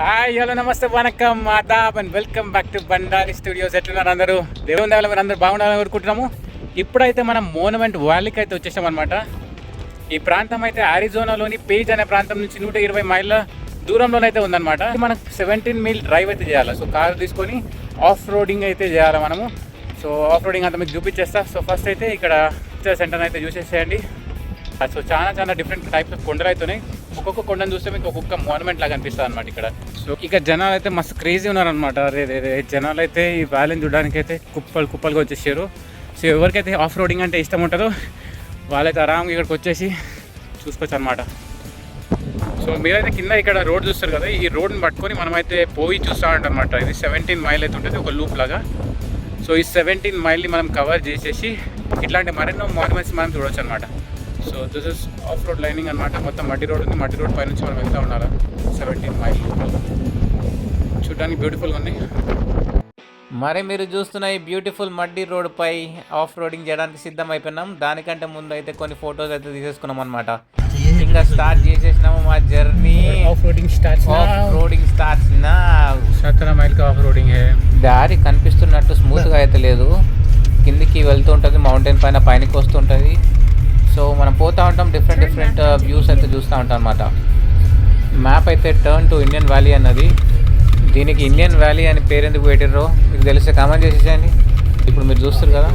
Hi hello నమస్తే వనకం ఆదాబ్ and welcome back to Bandari studios. ఎట్లున్నారు అందరూ? దేవుని దయవల్ల మీరు అందరూ బాగుండాలని కోరుకుంటున్నాము. ఇప్పుడైతే మనం మోనుమెంట్ వ్యాలీకి అయితే వచ్చేసాం అనమాట. ఈ ప్రాంతం అయితే అరిజోనాలోని పేజ్ అనే ప్రాంతం నుంచి 120 మైళ్ళ దూరంలోనైతే ఉందన్నమాట. మనకు 17 మీల్ డ్రైవ్ అయితే చేయాలి. సో కారు తీసుకొని ఆఫ్ రోడింగ్ అయితే చేయాలి మనము. సో ఆఫ్ రోడింగ్ అంతా మీకు చూపించేస్తా. సో ఫస్ట్ అయితే ఇక్కడ సెంటర్ అయితే చూసేసేయండి. సో చాలా డిఫరెంట్ టైప్స్ ఆఫ్ కొండలు అవుతున్నాయి. ఒక్కొక్క కొండను చూస్తే మీకు ఒక్కొక్క మోనుమెంట్ లాగా అనిపిస్తుంది అనమాట ఇక్కడ. సో ఇక జనాలు అయితే మస్తు క్రేజీ ఉన్నారనమాట. రే జనాలు అయితే ఈ వ్యాలీని చూడడానికి అయితే కుప్పలుగా వచ్చేసారు. సో ఎవరికైతే ఆఫ్ రోడింగ్ అంటే ఇష్టం ఉంటుందో వాళ్ళైతే ఆరాంగా ఇక్కడికి వచ్చేసి చూసుకోవచ్చు అనమాట. సో మీరైతే కింద ఇక్కడ రోడ్ చూస్తారు కదా, ఈ రోడ్ని పట్టుకొని మనమైతే పోయి చూస్తూ ఉంటాం అనమాట. ఇది 17 మైల్ అయితే ఉంటుంది, ఒక లూప్ లాగా. సో ఈ 17 మైల్ని మనం కవర్ చేసేసి ఇట్లాంటి మరెన్నో మాన్యుమెంట్స్ మనం చూడవచ్చు అనమాట. So this is of road lining అనమాట. మొత్తం మట్టి రోడ్ ఉంది. మట్టి రోడ్ పై నుంచి మనం వెళ్తూ ఉండాలి 17 మైల్. చూడడానికి బ్యూటిఫుల్గా ఉంది. మరి మీరు చూస్తున్న ఈ బ్యూటిఫుల్ మడ్డి రోడ్పై ఆఫ్ రోడింగ్ చేయడానికి సిద్ధం అయిపోయినాం. దానికంటే ముందు అయితే కొన్ని ఫొటోస్ అయితే తీసేసుకున్నాం అనమాట. ఇంకా స్టార్ట్ చేసేసినాము మా జర్నీ. ఆఫ్ రోడింగ్ స్టార్ట్స్ నా 17 మైల్ ఆఫ్ రోడింగ్. దారి కనిపిస్తున్నట్టు స్మూత్గా అయితే లేదు. కిందికి వెళ్తూ ఉంటుంది, మౌంటైన్ పైనకి వస్తుంటుంది. సో మనం పోతూ ఉంటాం, డిఫరెంట్ వ్యూస్ అయితే చూస్తూ ఉంటాం అనమాట. మ్యాప్ అయితే టర్న్ టు ఇండియన్ వ్యాలీ అన్నది. దీనికి ఇండియన్ వ్యాలీ అని పేరు ఎందుకు పెట్టిర్రో మీకు తెలిస్తే కామెంట్ చేసేయండి. ఇప్పుడు మీరు చూస్తారు కదా,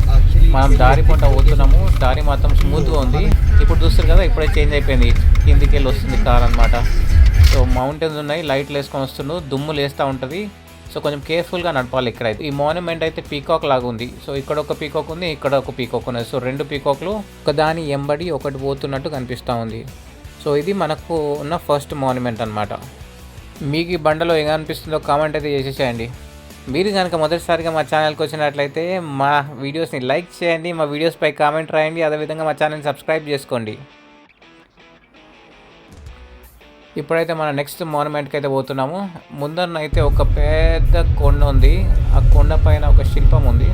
మనం దారి పొంట పోతున్నాము. దారి మాత్రం స్మూత్గా ఉంది. ఇప్పుడు చూస్తారు కదా, ఇప్పుడే చేంజ్ అయిపోయింది. కిందికి వెళ్ళి వస్తుంది కార్ అనమాట. సో మౌంటైన్స్ ఉన్నాయి, లైట్లు వేసుకొని వస్తున్నాడు, దుమ్ములు వేస్తూ ఉంటుంది. సో కొంచెం కేర్ఫుల్గా నడపాలి. ఇక్కడైతే ఈ మాన్యుమెంట్ అయితే పీకాక్ లాగా ఉంది. సో ఇక్కడ ఒక పీకాక్ ఉంది, ఇక్కడ ఒక పీకాక్ ఉన్నది. సో 2 పీకాక్లు ఒకదాని ఎంబడి ఒకటి పోతున్నట్టు కనిపిస్తూ ఉంది. సో ఇది మనకు ఉన్న ఫస్ట్ మాన్యుమెంట్ అనమాట. మీకు ఈ బండలో ఏం అనిపిస్తుందో కామెంట్ అయితే చేసేసేయండి. మీరు కనుక మొదటిసారిగా మా ఛానల్కి వచ్చినట్లయితే మా వీడియోస్ని లైక్ చేయండి, మా వీడియోస్పై కామెంట్ రాయండి, అదేవిధంగా మా ఛానల్ని సబ్స్క్రైబ్ చేసుకోండి. ఇప్పుడైతే మన నెక్స్ట్ మాన్యుమెంట్కి అయితే పోతున్నాము. ముందర అయితే ఒక పెద్ద కొండ ఉంది. ఆ కొండ పైన ఒక శిల్పం ఉంది.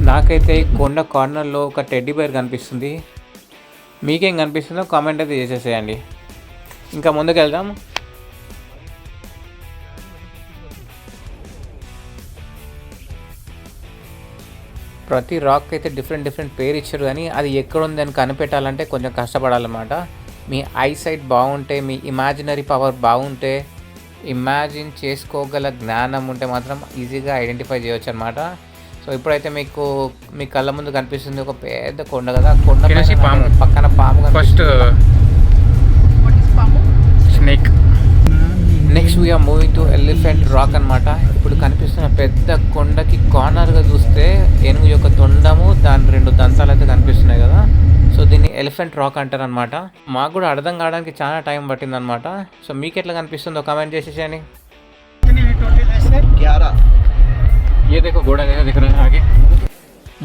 నాకైతే ఈ కొండ కార్నర్లో ఒక టెడ్డీ బేర్ కనిపిస్తుంది. మీకేం కనిపిస్తుందో కామెంట్ అయితే చేసేసేయండి. ఇంకా ముందుకు వెళ్దాం. ప్రతి రాక్ అయితే డిఫరెంట్ పేరు ఇచ్చారు, కానీ అది ఎక్కడుంది అని కనిపెట్టాలంటే కొంచెం కష్టపడాలన్నమాట. మీ ఐసైట్ బాగుంటే, మీ ఇమాజినరీ పవర్ బాగుంటే, ఇమాజిన్ చేసుకోగల జ్ఞానం ఉంటే మాత్రం ఈజీగా ఐడెంటిఫై చేయవచ్చు అనమాట. సో ఇప్పుడైతే మీకు మీ కళ్ళ ముందు కనిపిస్తుంది ఒక పెద్ద కొండ కదా. కొండ పక్కన పాము. First snake. Next we are moving to elephant rock అనమాట. ఇప్పుడు కనిపిస్తున్న పెద్ద కొండకి కార్నర్గా చూస్తే ఏనుగు యొక్క తొండము, దాని 2 దంతాలు అయితే కనిపిస్తున్నాయి కదా. సో దీన్ని ఎలిఫెంట్ రాక్ అంటారు అనమాట. మాకు కూడా అర్థం కావడానికి చాలా టైం పట్టింది అనమాట. సో మీకు ఎట్లా కనిపిస్తుందో కామెంట్ చేసేసేయండి.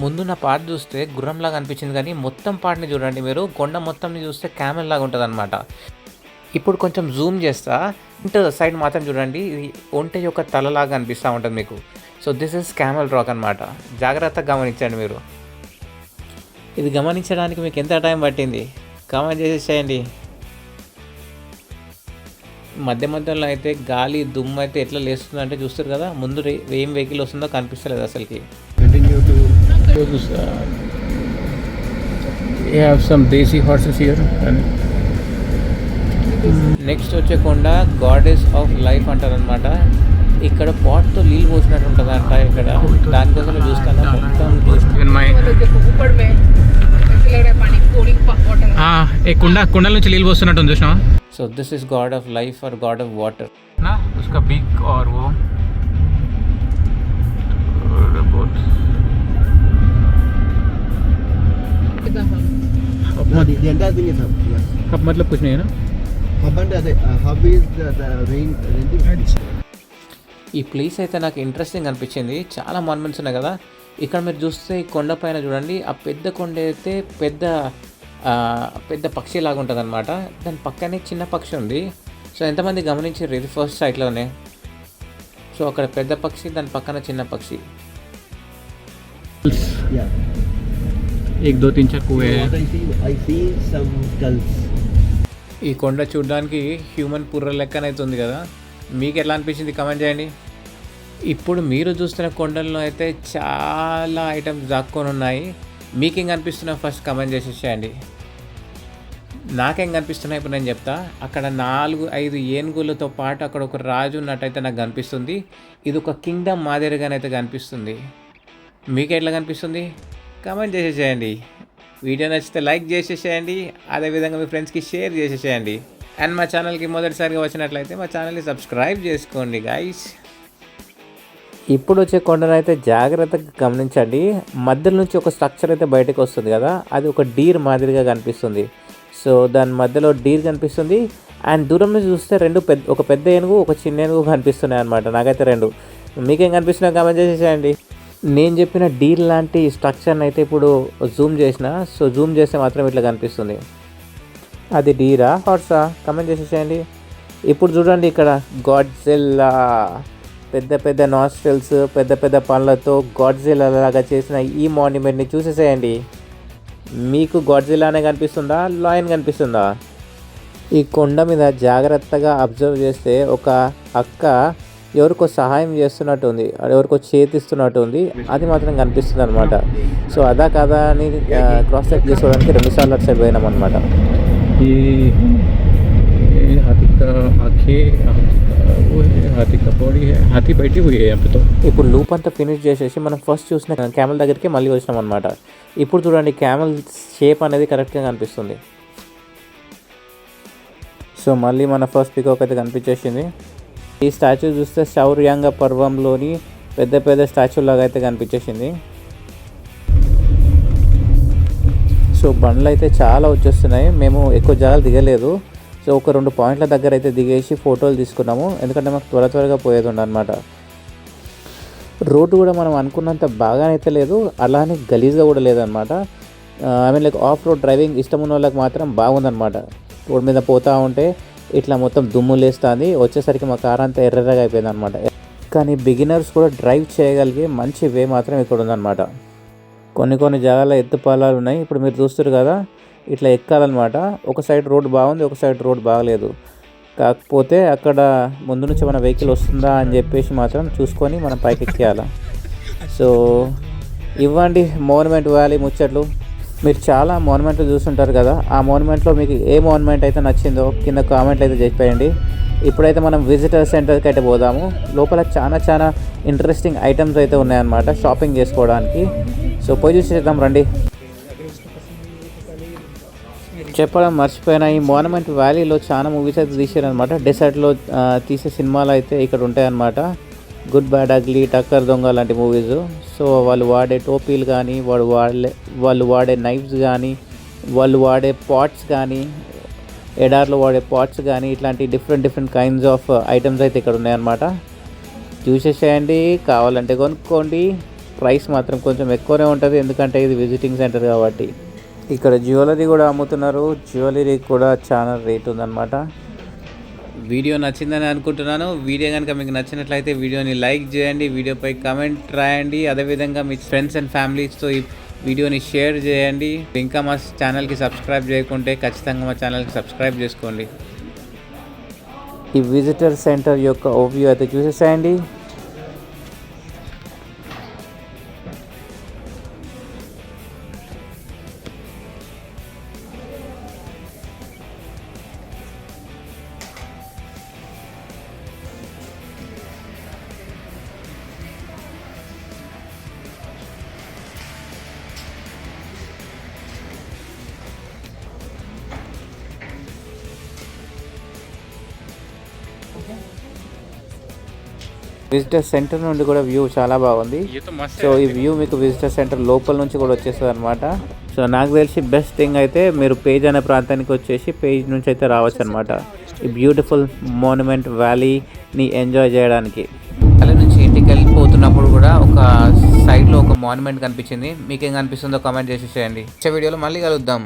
ముందు నా పార్ట్ చూస్తే గుర్రంలాగా అనిపించింది, కానీ మొత్తం పార్ట్ని చూడండి మీరు. కొండ మొత్తంని చూస్తే క్యామెల్ లాగా ఉంటుంది అనమాట. ఇప్పుడు కొంచెం జూమ్ చేస్తా. సైడ్ మాత్రం చూడండి, ఇది ఒంటె యొక్క తలలాగా అనిపిస్తూ ఉంటుంది మీకు. So this is camel rock అనమాట. జాగ్రత్తగా గమనించండి మీరు. ఇది గమనించడానికి మీకు ఎంత టైం పట్టింది కామెంట్ చేసేసేయండి. మధ్యలో అయితే గాలి దుమ్ము అయితే ఎట్లా లేస్తుందంటే చూస్తారు కదా, ముందు ఏం వెహికల్ వస్తుందో కనిపిస్తలేదు అసలుకి. నెక్స్ట్ వచ్చే కొండ గాడెస్ ఆఫ్ లైఫ్ అంటారనమాట. ఇక్కడ పాట్తో నీళ్ళు పోసినట్టు ఉంటుంది అంట. ఇక్కడ దానికోసం చూస్తాను మొత్తం. కుండల నుంచి నీళ్ళు పోస్తున్నట్టు చూసినా. So this is god of life or god of water. उसका बीक और वो हब मतलब कुछ नहीं है ना. hub is the rain. ఈ ప్లేస్ అయితే నాకు ఇంట్రెస్టింగ్ అనిపించింది. చాలా మాన్యుమెంట్స్ ఉన్నాయి కదా. ఇక్కడ మీరు చూస్తే ఈ కొండ పైన చూడండి, ఆ పెద్ద కొండ అయితే పెద్ద పక్షి లాగా ఉంటుంది అనమాట. దాని పక్కనే చిన్న పక్షి ఉంది. సో ఎంతమంది గమనించారు? ఇది ఫస్ట్ సైట్లోనే. సో అక్కడ పెద్ద పక్షి, దాని పక్కన చిన్న పక్షి. एक दो तीन चार कुएं हैं. I see some gulls. ఈ కొండ చూడడానికి హ్యూమన్ పుర్ర లెక్కనైతే ఉంది కదా. మీకు ఎట్లా అనిపించింది కమెంట్ చేయండి. ఇప్పుడు మీరు చూస్తున్న కొండల్లో అయితే చాలా ఐటమ్స్ దాక్కొని ఉన్నాయి. మీకేం కనిపిస్తున్నాయి ఫస్ట్ కమెంట్ చేసేసేయండి. నాకేం కనిపిస్తున్నాయి ఇప్పుడు నేను చెప్తా. అక్కడ 4-5 ఏనుగులతో పాటు అక్కడ ఒక రాజు ఉన్నట్టయితే నాకు కనిపిస్తుంది. ఇది ఒక కింగ్డమ్ మాదిరిగానైతే కనిపిస్తుంది. మీకు ఎట్లా కనిపిస్తుంది కమెంట్ చేసేసేయండి. వీడియో నచ్చితే లైక్ చేసేసేయండి. అదేవిధంగా మీ ఫ్రెండ్స్కి షేర్ చేసేసేయండి. అండ్ మా ఛానల్కి మొదటిసారిగా వచ్చినట్లయితే మా ఛానల్ని సబ్స్క్రైబ్ చేసుకోండి గైస్. ఇప్పుడు వచ్చే కొండను అయితే జాగ్రత్తగా గమనించండి. మధ్యలో నుంచి ఒక స్ట్రక్చర్ అయితే బయటకు వస్తుంది కదా, అది ఒక డీర్ మాదిరిగా కనిపిస్తుంది. సో దాని మధ్యలో డీర్ కనిపిస్తుంది. అండ్ దూరం నుంచి చూస్తే ఒక పెద్ద ఏనుగు, ఒక చిన్న ఏనుగు కనిపిస్తున్నాయి అనమాట. నాకైతే 2. మీకేం కనిపిస్తున్నాయో కామెంట్ చేసేసేయండి. నేను చెప్పిన డీర్ లాంటి స్ట్రక్చర్ని అయితే ఇప్పుడు జూమ్ చేసిన. సో జూమ్ చేస్తే మాత్రం ఇట్లా కనిపిస్తుంది. అది డీరా హార్సా కామెంట్ చేసేసేయండి. ఇప్పుడు చూడండి ఇక్కడ గాడ్జిల్లా, పెద్ద పెద్ద నాస్ట్రిల్స్, పెద్ద పెద్ద పళ్ళతో గాడ్జిల్లా లాగా చేసిన ఈ మాన్యుమెంట్ని చూసేసేయండి. మీకు గాడ్జిల్లానే కనిపిస్తుందా, లాయన్ కనిపిస్తుందా? ఈ కొండ మీద జాగ్రత్తగా అబ్జర్వ్ చేస్తే ఒక అక్క ఎవరికో సహాయం చేస్తున్నట్టు ఉంది, ఎవరికో చేతిస్తున్నట్టు ఉంది. అది మాత్రం కనిపిస్తుంది అనమాట. సో అదా కదా అని క్రాస్ చెక్ చేసుకోవడానికి 2 సార్లు అటు సైడ్ పోయినాం అనమాట. ఇప్పుడు లూప్ అంతా ఫినిష్ చేసేసి మనం ఫస్ట్ చూసిన క్యామెల్ దగ్గరికి మళ్ళీ వచ్చినాం అనమాట. ఇప్పుడు చూడండి క్యామెల్ షేప్ అనేది కరెక్ట్గా కనిపిస్తుంది. సో మళ్ళీ మన ఫస్ట్ పికాక్ అయితే కనిపించేసింది. ఈ స్టాచ్యూ చూస్తే శౌర్యాంగ పర్వంలోని పెద్ద పెద్ద స్టాచ్యూ లాగా అయితే కనిపించేసింది. సో బండ్లు అయితే చాలా వచ్చేస్తున్నాయి. మేము ఎక్కువ జాగాలు దిగలేదు. సో ఒక 2 పాయింట్ల దగ్గర అయితే దిగేసి ఫోటోలు తీసుకున్నాము. ఎందుకంటే మాకు త్వరగా పోయేది ఉండనమాట. రోడ్డు కూడా మనం అనుకున్నంత బాగానైతే లేదు, అలానే గలీజ్గా కూడా లేదనమాట. లైక్ ఆఫ్ రోడ్ డ్రైవింగ్ ఇష్టం ఉన్న వాళ్ళకి మాత్రం బాగుందనమాట. రోడ్ మీద పోతూ ఉంటే ఇట్లా మొత్తం దుమ్ము లేస్తుంది. వచ్చేసరికి మా కార్ అంతా ఎర్రగా అయిపోయింది అనమాట. కానీ బిగినర్స్ కూడా డ్రైవ్ చేయగలిగే మంచి వే మాత్రం ఇక్కడ ఉందన్నమాట. కొన్ని జాగాల్లో ఎత్తుపాలాలు ఉన్నాయి. ఇప్పుడు మీరు చూస్తారు కదా, ఇట్లా ఎక్కాలన్నమాట. ఒక సైడ్ రోడ్ బాగుంది, ఒక సైడ్ రోడ్ బాగలేదు. కాకపోతే అక్కడ ముందు నుంచి మన వెహికల్ వస్తుందా అని చెప్పేసి మాత్రం చూసుకొని మనం పైకి ఎక్కేయాలి. సో ఇవ్వండి మోన్యుమెంట్ వ్యాలీ ముచ్చట్లు. మీరు చాలా మోన్యుమెంట్లు చూస్తుంటారు కదా, ఆ మోన్యుమెంట్లో మీకు ఏ మోన్యుమెంట్ అయితే నచ్చిందో కింద కామెంట్లు అయితే చెప్పేయండి. ఇప్పుడైతే మనం విజిటర్ సెంటర్కి అయితే పోదాము. లోపల చాలా ఇంట్రెస్టింగ్ ఐటమ్స్ అయితే ఉన్నాయన్నమాట షాపింగ్ చేసుకోవడానికి. సో పోయి చూసేద్దాం రండి. చెప్పడం మర్చిపోయిన, ఈ మోన్యుమెంట్ వ్యాలీలో చాలా మూవీస్ అయితే తీసారనమాట. డెసర్ట్లో తీసే సినిమాలు అయితే ఇక్కడ ఉంటాయన్నమాట. గుడ్ బ్యాడ్ అగ్లీ, టక్కర్ దొంగ లాంటి మూవీస్. సో వాళ్ళు వాడే టోపీలు కానీ, వాళ్ళు వాడే నైఫ్స్ కానీ, వాళ్ళు వాడే పాట్స్ కానీ, ఎడార్లో వాడే పాట్స్ కానీ, ఇట్లాంటి డిఫరెంట్ కైండ్స్ ఆఫ్ ఐటమ్స్ అయితే ఇక్కడ ఉన్నాయన్నమాట. చూసేసేయండి, కావాలంటే కొనుక్కోండి. ప్రైస్ మాత్రం కొంచెం ఎక్కువనే ఉంటుంది, ఎందుకంటే ఇది విజిటింగ్ సెంటర్ కాబట్టి. ఇక్కడ జ్యువెలరీ కూడా అమ్ముతున్నారు. జ్యువెలరీ కూడా చాలా రేట్ ఉందన్నమాట. వీడియో నచ్చిందని అనుకుంటున్నాను. వీడియో కనుక మీకు నచ్చినట్లయితే వీడియోని లైక్ చేయండి, వీడియోపై కామెంట్ రాయండి. అదేవిధంగా మీ ఫ్రెండ్స్ అండ్ ఫ్యామిలీస్తో ఈ వీడియోని షేర్ చేయండి. ఇంకా మా ఛానల్కి సబ్స్క్రైబ్ చేయకుంటే ఖచ్చితంగా మా ఛానల్కి సబ్స్క్రైబ్ చేసుకోండి. ఈ విజిటర్ సెంటర్ యొక్క ఓవ్యూ అయితే చూసేసేయండి. విజిటర్ సెంటర్ నుండి కూడా వ్యూ చాలా బాగుంది. సో ఈ వ్యూ మీకు విజిటర్ సెంటర్ లోపల నుంచి కూడా వచ్చేస్తుంది అనమాట. సో నాకు తెలిసి బెస్ట్ థింగ్ అయితే మీరు పేజ్ అనే ప్రాంతానికి వచ్చేసి పేజ్ నుంచి అయితే రావచ్చు అనమాట, ఈ బ్యూటిఫుల్ మోన్యుమెంట్ వ్యాలీని ఎంజాయ్ చేయడానికి. అలా నుంచి ఇంటికి వెళ్ళిపోతున్నప్పుడు కూడా ఒక సైడ్లో ఒక మాన్యుమెంట్ కనిపించింది. మీకేం కనిపిస్తుందో కామెంట్ చేసేసేయండి. వచ్చే వీడియోలో మళ్ళీ కలుద్దాం.